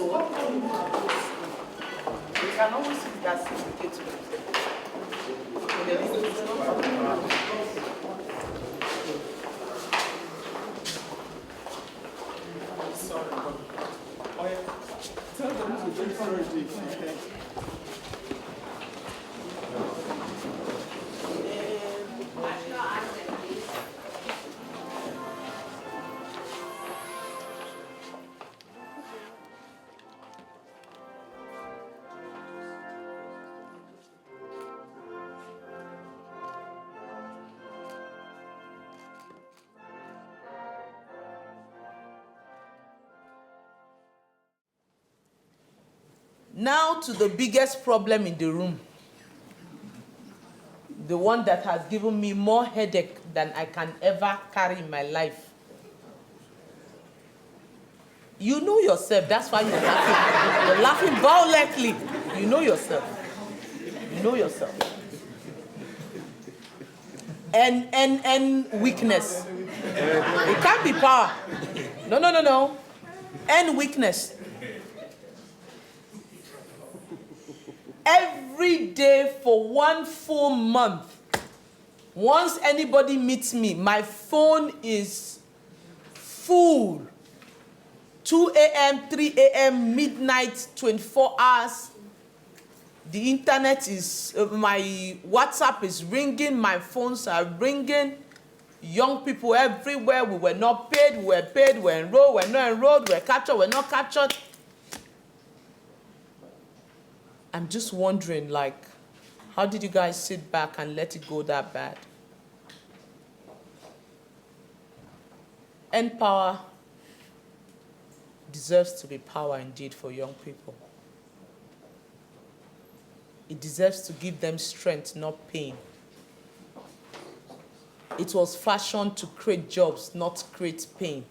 We can always use that certificate to sorry. Oh, yeah. Tell them to do sorry, Now to the biggest problem in the room. The one that has given me more headache than I can ever carry in my life. You know yourself, that's why you're laughing. You're laughing violently. You know yourself. You know yourself. And weakness. It can't be power. No. And weakness. Every day for 1 full month, once anybody meets me, my phone is full. 2 a.m., 3 a.m., midnight, 24 hours. The internet is, my WhatsApp is ringing, my phones are ringing. Young people everywhere, we were not paid, we were paid, we were enrolled, we were not enrolled, we were captured, we were not captured. I'm just wondering, like, how did you guys sit back and let it go that bad? Npower deserves to be power indeed for young people. It deserves to give them strength, not pain. It was fashioned to create jobs, not create pain.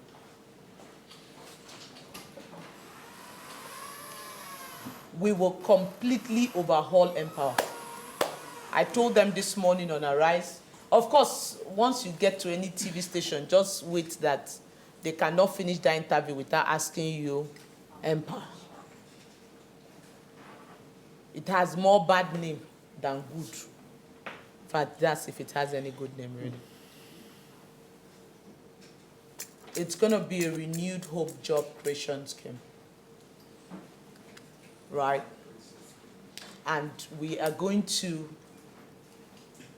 We will completely overhaul Npower. I told them this morning on Arise. Of course, once you get to any TV station, just wait that they cannot finish that interview without asking you Npower. It has more bad name than good. In fact, that's if it has any good name, really. It's going to be a renewed hope job creation scheme. Right? And we are going to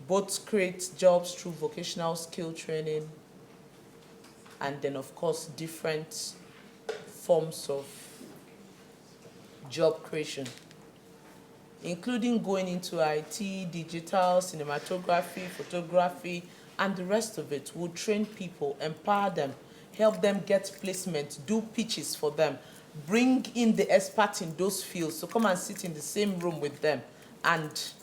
both create jobs through vocational skill training and then, of course, different forms of job creation, including going into IT, digital, cinematography, photography, and the rest of it. We'll train people, empower them, help them get placement, do pitches for them, bring in the experts in those fields, so come and sit in the same room with them and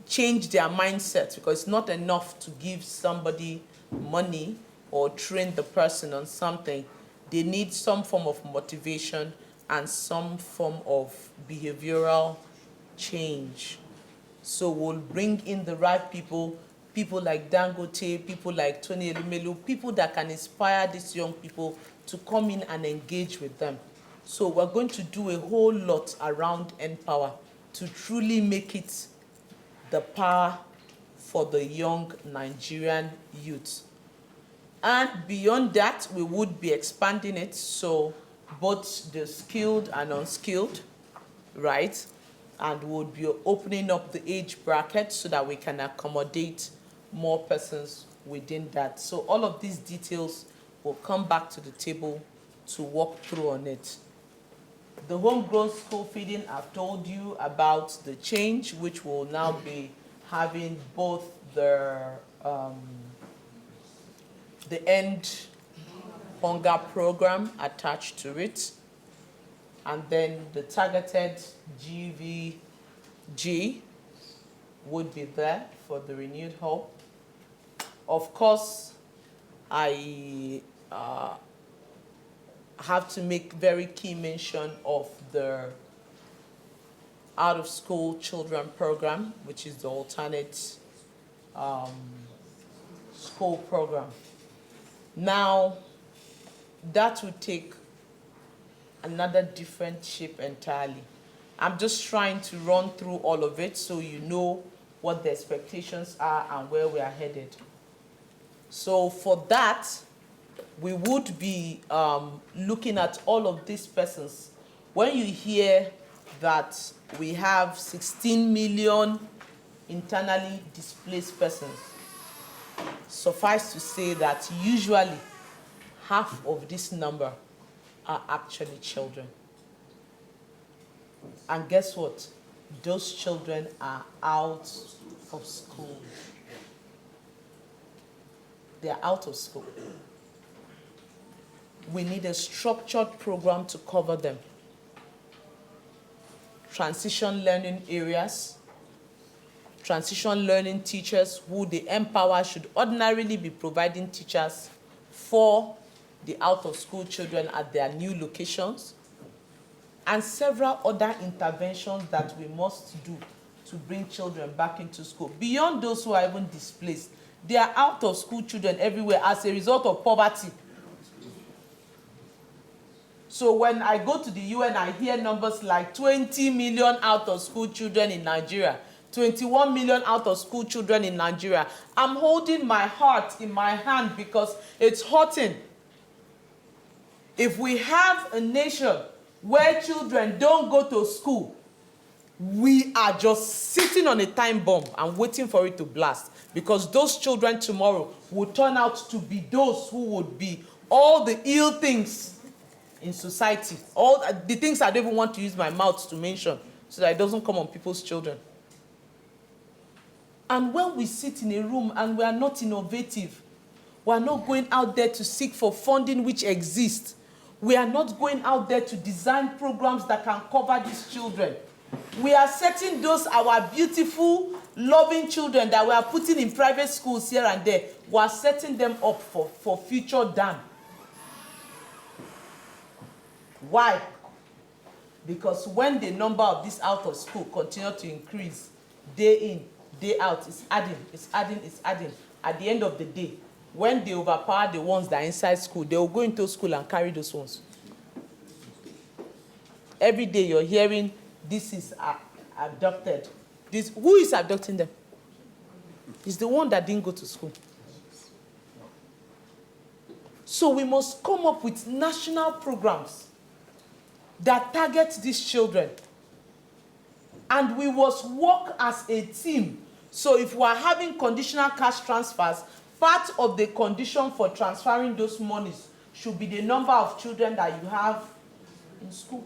change their mindset, because it's not enough to give somebody money or train the person on something. They need some form of motivation and some form of behavioral change. So we'll bring in the right people, people like Dangote, people like Tony Elumelu, people that can inspire these young people to come in and engage with them. So we're going to do a whole lot around Npower to truly make it the power for the young Nigerian youth. And beyond that, we would be expanding it, so both the skilled and unskilled, right? And we'll be opening up the age bracket so that we can accommodate more persons within that. So all of these details will come back to the table to walk through on it. The homegrown school feeding, I've told you about the change, which will now be having both the end hunger program attached to it, and then the targeted GVG would be there for the renewed hope. Of course, I have to make very key mention of the out-of-school children program, which is the alternate school program. Now, that would take another different shape entirely. I'm just trying to run through all of it so you know what the expectations are and where we are headed. So for that, we would be looking at all of these persons. When you hear that we have 16 million internally displaced persons, suffice to say that usually half of this number are actually children. And guess what? Those children are out of school. They are out of school. We need a structured program to cover them. Transition learning areas, transition learning teachers who the Npower should ordinarily be providing teachers for the out-of-school children at their new locations, and several other interventions that we must do to bring children back into school. Beyond those who are even displaced, there are out-of-school children everywhere as a result of poverty. So when I go to the UN, I hear numbers like 20 million out-of-school children in Nigeria, 21 million out-of-school children in Nigeria. I'm holding my heart in my hand because it's hurting. If we have a nation where children don't go to school, we are just sitting on a time bomb and waiting for it to blast, because those children tomorrow will turn out to be those who would be all the ill things in society, all the things I don't even want to use my mouth to mention so that it doesn't come on people's children. And when we sit in a room and we are not innovative, we are not going out there to seek for funding which exists, we are not going out there to design programs that can cover these children. We are setting those our beautiful, loving children that we are putting in private schools here and there, we are setting them up for future damn. Why? Because when the number of these out of school continue to increase, day in, day out, it's adding, it's adding, it's adding. At the end of the day, when they overpower the ones that are inside school, they will go into school and carry those ones. Every day you're hearing, this is abducted. Who is abducting them? It's the one that didn't go to school. So we must come up with national programs that target these children. And we must work as a team. So if we are having conditional cash transfers, part of the condition for transferring those monies should be the number of children that you have in school.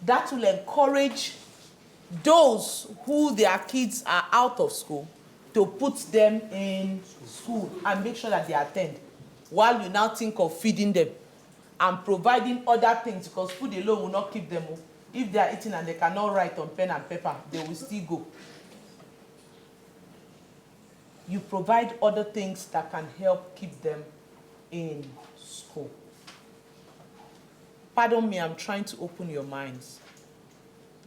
That will encourage those who their kids are out of school to put them in school and make sure that they attend, while you now think of feeding them and providing other things, because food alone will not keep them. If they are eating and they cannot write on pen and paper, they will still go. You provide other things that can help keep them in school. Pardon me, I'm trying to open your minds.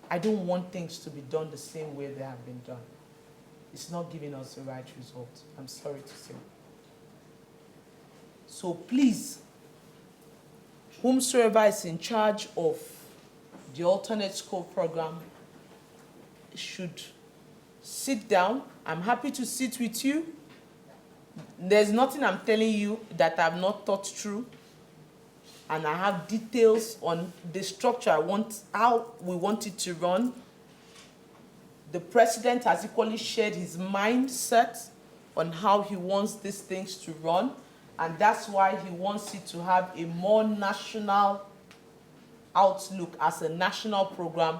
I don't want things to be done the same way they have been done. It's not giving us the right result. I'm sorry to say. So please, whomsoever is in charge of the alternate school program should sit down. I'm happy to sit with you. There's nothing I'm telling you that I've not thought through. And I have details on the structure how we want it to run. The president has equally shared his mindset on how he wants these things to run. And that's why he wants it to have a more national outlook as a national program